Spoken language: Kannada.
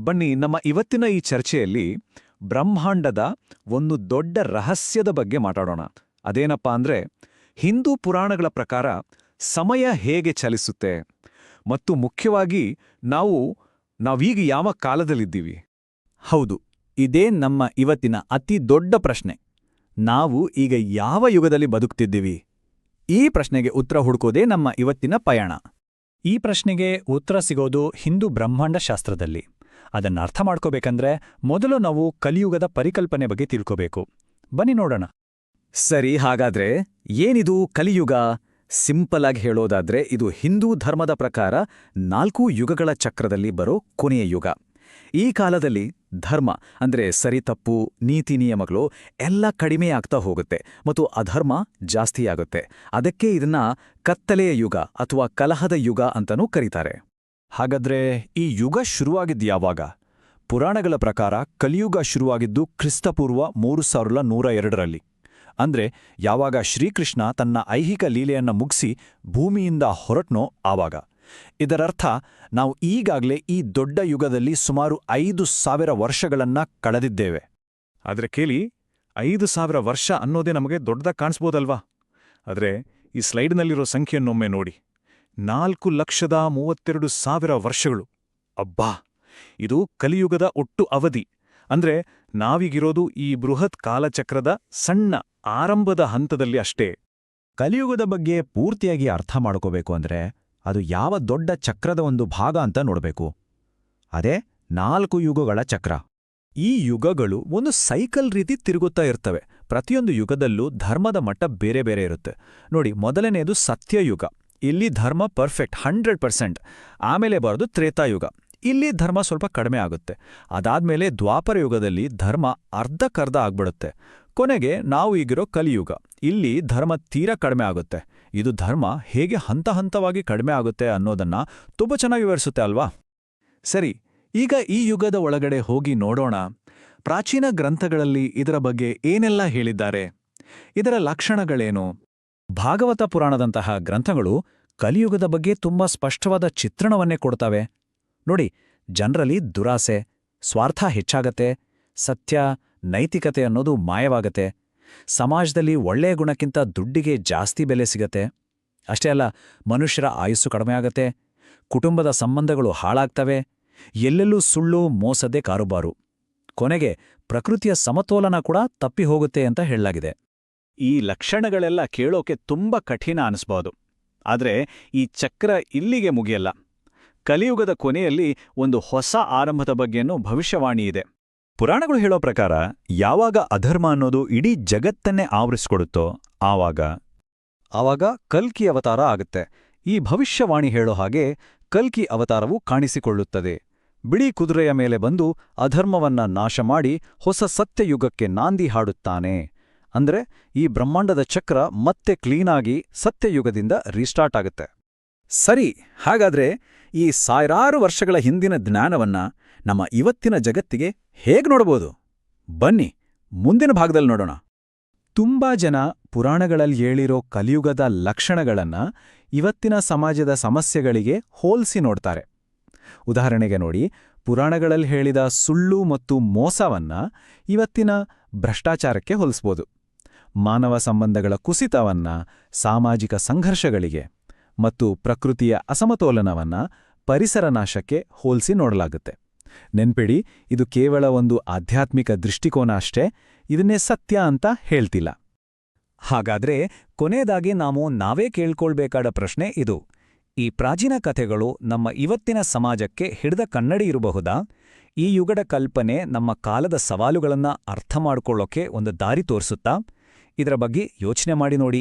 ಬನ್ನಿ ನಮ್ಮ ಇವತ್ತಿನ ಈ ಚರ್ಚೆಯಲ್ಲಿ ಬ್ರಹ್ಮಾಂಡದ ಒಂದು ದೊಡ್ಡ ರಹಸ್ಯದ ಬಗ್ಗೆ ಮಾತಾಡೋಣ. ಅದೇನಪ್ಪಾ ಅಂದ್ರೆ ಹಿಂದೂ ಪುರಾಣಗಳ ಪ್ರಕಾರ ಸಮಯ ಹೇಗೆ ಚಲಿಸುತ್ತೆ ಮತ್ತು ಮುಖ್ಯವಾಗಿ ನಾವೀಗ ಯಾವ ಕಾಲದಲ್ಲಿದ್ದೀವಿ. ಹೌದು, ಇದೇ ನಮ್ಮ ಇವತ್ತಿನ ಅತಿ ದೊಡ್ಡ ಪ್ರಶ್ನೆ. ನಾವು ಈಗ ಯಾವ ಯುಗದಲ್ಲಿ ಬದುಕ್ತಿದ್ದೀವಿ? ಈ ಪ್ರಶ್ನೆಗೆ ಉತ್ತರ ಹುಡುಕೋದೇ ನಮ್ಮ ಇವತ್ತಿನ ಪಯಣ. ಈ ಪ್ರಶ್ನೆಗೆ ಉತ್ತರ ಸಿಗೋದು ಹಿಂದೂ ಬ್ರಹ್ಮಾಂಡ ಶಾಸ್ತ್ರದಲ್ಲಿ. ಅದನ್ನ ಅರ್ಥ ಮಾಡ್ಕೋಬೇಕಂದ್ರೆ ಮೊದಲು ನಾವು ಕಲಿಯುಗದ ಪರಿಕಲ್ಪನೆ ಬಗ್ಗೆ ತಿಳ್ಕೋಬೇಕು. ಬನ್ನಿ ನೋಡೋಣ. ಸರಿ, ಹಾಗಾದ್ರೆ ಏನಿದು ಕಲಿಯುಗ? ಸಿಂಪಲ್ ಆಗಿ ಹೇಳೋದಾದ್ರೆ ಇದು ಹಿಂದೂ ಧರ್ಮದ ಪ್ರಕಾರ 4 ಯುಗಗಳ ಚಕ್ರದಲ್ಲಿ ಬರೋ ಕೊನೆಯ ಯುಗ. ಈ ಕಾಲದಲ್ಲಿ ಧರ್ಮ ಅಂದ್ರೆ ಸರಿತಪ್ಪು, ನೀತಿ ನಿಯಮಗಳು ಎಲ್ಲ ಕಡಿಮೆ ಆಗ್ತಾ ಹೋಗುತ್ತೆ ಮತ್ತು ಅಧರ್ಮ ಜಾಸ್ತಿಯಾಗುತ್ತೆ. ಅದಕ್ಕೆ ಇದನ್ನ ಕತ್ತಲೆಯ ಯುಗ ಅಥವಾ ಕಲಹದ ಯುಗ ಅಂತನೂ ಕರೀತಾರೆ. ಹಾಗಾದ್ರೆ ಈ ಯುಗ ಶುರುವಾಗಿದ್ದು ಯಾವಾಗ? ಪುರಾಣಗಳ ಪ್ರಕಾರ ಕಲಿಯುಗ ಶುರುವಾಗಿದ್ದು ಕ್ರಿಸ್ತಪೂರ್ವ 3102ರಲ್ಲಿ. ಅಂದ್ರೆ ಯಾವಾಗ ಶ್ರೀಕೃಷ್ಣ ತನ್ನ ಐಹಿಕ ಲೀಲೆಯನ್ನ ಮುಗಿಸಿ ಭೂಮಿಯಿಂದ ಹೊರಟ್ನೋ ಆವಾಗ. ಇದರರ್ಥ ನಾವು ಈಗಾಗಲೇ ಈ ದೊಡ್ಡ ಯುಗದಲ್ಲಿ ಸುಮಾರು 5000 ವರ್ಷಗಳನ್ನ ಕಳೆದಿದ್ದೇವೆ. ಆದ್ರೆ ಕೇಳಿ, 5000 ವರ್ಷ ಅನ್ನೋದೇ ನಮಗೆ ದೊಡ್ಡದಾಗಿ ಕಾಣಿಸ್ಬೋದಲ್ವಾ? ಆದ್ರೆ ಈ ಸ್ಲೈಡ್ನಲ್ಲಿರೋ ಸಂಖ್ಯೆಯನ್ನೊಮ್ಮೆ ನೋಡಿ. 4,32,000 ವರ್ಷಗಳು. ಅಬ್ಬಾ, ಇದು ಕಲಿಯುಗದ ಒಟ್ಟು ಅವಧಿ. ಅಂದ್ರೆ ನಾವೀಗಿರೋದು ಈ ಬೃಹತ್ ಕಾಲಚಕ್ರದ ಸಣ್ಣ ಆರಂಭದ ಹಂತದಲ್ಲಿ ಅಷ್ಟೇ. ಕಲಿಯುಗದ ಬಗ್ಗೆ ಪೂರ್ತಿಯಾಗಿ ಅರ್ಥ ಮಾಡ್ಕೋಬೇಕು ಅಂದ್ರೆ ಅದು ಯಾವ ದೊಡ್ಡ ಚಕ್ರದ ಒಂದು ಭಾಗ ಅಂತ ನೋಡಬೇಕು. ಅದೇ 4 ಯುಗಗಳ ಚಕ್ರ. ಈ ಯುಗಗಳು ಒಂದು ಸೈಕಲ್ ರೀತಿ ತಿರುಗುತ್ತಾ ಇರ್ತವೆ. ಪ್ರತಿಯೊಂದು ಯುಗದಲ್ಲೂ ಧರ್ಮದ ಮಟ್ಟ ಬೇರೆ ಬೇರೆ ಇರುತ್ತೆ. ನೋಡಿ, ಮೊದಲನೆಯದು ಸತ್ಯಯುಗ. ಇಲ್ಲಿ ಧರ್ಮ ಪರ್ಫೆಕ್ಟ್ 100%. ಆಮೇಲೆ ಬರೋದು ತ್ರೇತಾಯುಗ. ಇಲ್ಲಿ ಧರ್ಮ ಸ್ವಲ್ಪ ಕಡಿಮೆ ಆಗುತ್ತೆ. ಅದಾದ್ಮೇಲೆ ದ್ವಾಪರ ಯುಗದಲ್ಲಿ ಧರ್ಮ ಅರ್ಧಕ್ಕರ್ಧ ಆಗ್ಬಿಡುತ್ತೆ. ಕೊನೆಗೆ ನಾವು ಈಗಿರೋ ಕಲಿಯುಗ. ಇಲ್ಲಿ ಧರ್ಮ ತೀರಾ ಕಡಿಮೆ ಆಗುತ್ತೆ. ಇದು ಧರ್ಮ ಹೇಗೆ ಹಂತ ಹಂತವಾಗಿ ಕಡಿಮೆ ಆಗುತ್ತೆ ಅನ್ನೋದನ್ನ ತುಂಬ ಚೆನ್ನಾಗಿ ವಿವರಿಸುತ್ತೆ ಅಲ್ವಾ? ಸರಿ, ಈಗ ಈ ಯುಗದ ಒಳಗಡೆ ಹೋಗಿ ನೋಡೋಣ. ಪ್ರಾಚೀನ ಗ್ರಂಥಗಳಲ್ಲಿ ಇದರ ಬಗ್ಗೆ ಏನೆಲ್ಲ ಹೇಳಿದ್ದಾರೆ? ಇದರ ಲಕ್ಷಣಗಳೇನು? ಭಾಗವತ ಪುರಾಣದಂತಹ ಗ್ರಂಥಗಳು ಕಲಿಯುಗದ ಬಗ್ಗೆ ತುಂಬಾ ಸ್ಪಷ್ಟವಾದ ಚಿತ್ರಣವನ್ನೇ ಕೊಡ್ತವೆ. ನೋಡಿ, ಜನರಲ್ಲಿ ದುರಾಸೆ, ಸ್ವಾರ್ಥ ಹೆಚ್ಚಾಗತ್ತೆ, ಸತ್ಯ, ನೈತಿಕತೆ ಅನ್ನೋದು ಮಾಯವಾಗತ್ತೆ, ಸಮಾಜದಲ್ಲಿ ಒಳ್ಳೆಯ ಗುಣಕ್ಕಿಂತ ದುಡ್ಡಿಗೆ ಜಾಸ್ತಿ ಬೆಲೆ ಸಿಗತ್ತೆ. ಅಷ್ಟೇ ಅಲ್ಲ, ಮನುಷ್ಯರ ಆಯುಸ್ಸು ಕಡಿಮೆ ಆಗತ್ತೆ, ಕುಟುಂಬದ ಸಂಬಂಧಗಳು ಹಾಳಾಗ್ತವೆ, ಎಲ್ಲೆಲ್ಲೂ ಸುಳ್ಳು, ಮೋಸದೆ ಕಾರುಬಾರು. ಕೊನೆಗೆ ಪ್ರಕೃತಿಯ ಸಮತೋಲನ ಕೂಡ ತಪ್ಪಿ ಹೋಗುತ್ತೆ ಅಂತ ಹೇಳಲಾಗಿದೆ. ಈ ಲಕ್ಷಣಗಳೆಲ್ಲ ಕೇಳೋಕೆ ತುಂಬಾ ಕಠಿಣ ಅನಿಸ್ಬೋದು. ಆದ್ರೆ ಈ ಚಕ್ರ ಇಲ್ಲಿಗೆ ಮುಗಿಯಲ್ಲ. ಕಲಿಯುಗದ ಕೊನೆಯಲ್ಲಿ ಒಂದು ಹೊಸ ಆರಂಭದ ಬಗ್ಗೆನೂ ಭವಿಷ್ಯವಾಣಿ ಇದೆ. ಪುರಾಣಗಳು ಹೇಳೋ ಪ್ರಕಾರ ಯಾವಾಗ ಅಧರ್ಮ ಅನ್ನೋದು ಇಡೀ ಜಗತ್ತನ್ನೇ ಆವರಿಸ್ಕೊಡುತ್ತೋ ಆವಾಗ ಕಲ್ಕಿ ಅವತಾರ ಆಗುತ್ತೆ. ಈ ಭವಿಷ್ಯವಾಣಿ ಹೇಳೋ ಹಾಗೆ ಕಲ್ಕಿ ಅವತಾರವು ಕಾಣಿಸಿಕೊಳ್ಳುತ್ತದೆ. ಬಿಳಿ ಕುದುರೆಯ ಮೇಲೆ ಬಂದು ಅಧರ್ಮವನ್ನ ನಾಶ ಮಾಡಿ ಹೊಸ ಸತ್ಯಯುಗಕ್ಕೆ ನಾಂದಿ ಹಾಡುತ್ತಾನೆ. ಅಂದ್ರೆ ಈ ಬ್ರಹ್ಮಾಂಡದ ಚಕ್ರ ಮತ್ತೆ ಕ್ಲೀನಾಗಿ ಸತ್ಯಯುಗದಿಂದ ರೀಸ್ಟಾರ್ಟ್ ಆಗುತ್ತೆ. ಸರಿ, ಹಾಗಾದ್ರೆ ಈ ಸಾವಿರಾರು ವರ್ಷಗಳ ಹಿಂದಿನ ಜ್ಞಾನವನ್ನ ನಮ್ಮ ಇವತ್ತಿನ ಜಗತ್ತಿಗೆ ಹೇಗೆ ನೋಡಬಹುದು? ಬನ್ನಿ ಮುಂದಿನ ಭಾಗದಲ್ಲಿ ನೋಡೋಣ. ತುಂಬಾ ಜನ ಪುರಾಣಗಳಲ್ಲಿ ಹೇಳಿರೋ ಕಲಿಯುಗದ ಲಕ್ಷಣಗಳನ್ನ ಇವತ್ತಿನ ಸಮಾಜದ ಸಮಸ್ಯೆಗಳಿಗೆ ಹೋಲ್ಸಿ ನೋಡ್ತಾರೆ. ಉದಾಹರಣೆಗೆ ನೋಡಿ, ಪುರಾಣಗಳಲ್ಲಿ ಹೇಳಿದ ಸುಳ್ಳು ಮತ್ತು ಮೋಸವನ್ನ ಇವತ್ತಿನ ಭ್ರಷ್ಟಾಚಾರಕ್ಕೆ ಹೋಲಿಸ್ಬೋದು. ಮಾನವ ಸಂಬಂಧಗಳ ಕುಸಿತವನ್ನ ಸಾಮಾಜಿಕ ಸಂಘರ್ಷಗಳಿಗೆ ಮತ್ತು ಪ್ರಕೃತಿಯ ಅಸಮತೋಲನವನ್ನ ಪರಿಸರ ನಾಶಕ್ಕೆ ಹೋಲಿಸಿ ನೋಡಲಾಗುತ್ತೆ. ನೆನ್ಪಿಡಿ, ಇದು ಕೇವಲ ಒಂದು ಆಧ್ಯಾತ್ಮಿಕ ದೃಷ್ಟಿಕೋನ ಅಷ್ಟೇ. ಇದನ್ನೇ ಸತ್ಯ ಅಂತ ಹೇಳ್ತಿಲ್ಲ. ಹಾಗಾದ್ರೆ ಕೊನೆಯದಾಗಿ ನಾವೇ ಕೇಳ್ಕೊಳ್ಬೇಕಾದ ಪ್ರಶ್ನೆ ಇದು: ಈ ಪ್ರಾಚೀನ ಕಥೆಗಳು ನಮ್ಮ ಇವತ್ತಿನ ಸಮಾಜಕ್ಕೆ ಹಿಡಿದ ಕನ್ನಡಿ ಇರಬಹುದಾ? ಈ ಯುಗದ ಕಲ್ಪನೆ ನಮ್ಮ ಕಾಲದ ಸವಾಲುಗಳನ್ನ ಅರ್ಥ ಮಾಡ್ಕೊಳ್ಳೋಕೆ ಒಂದು ದಾರಿ ತೋರಿಸುತ್ತಾ? ಇದರ ಬಗ್ಗೆ ಯೋಚನೆ ಮಾಡಿ ನೋಡಿ.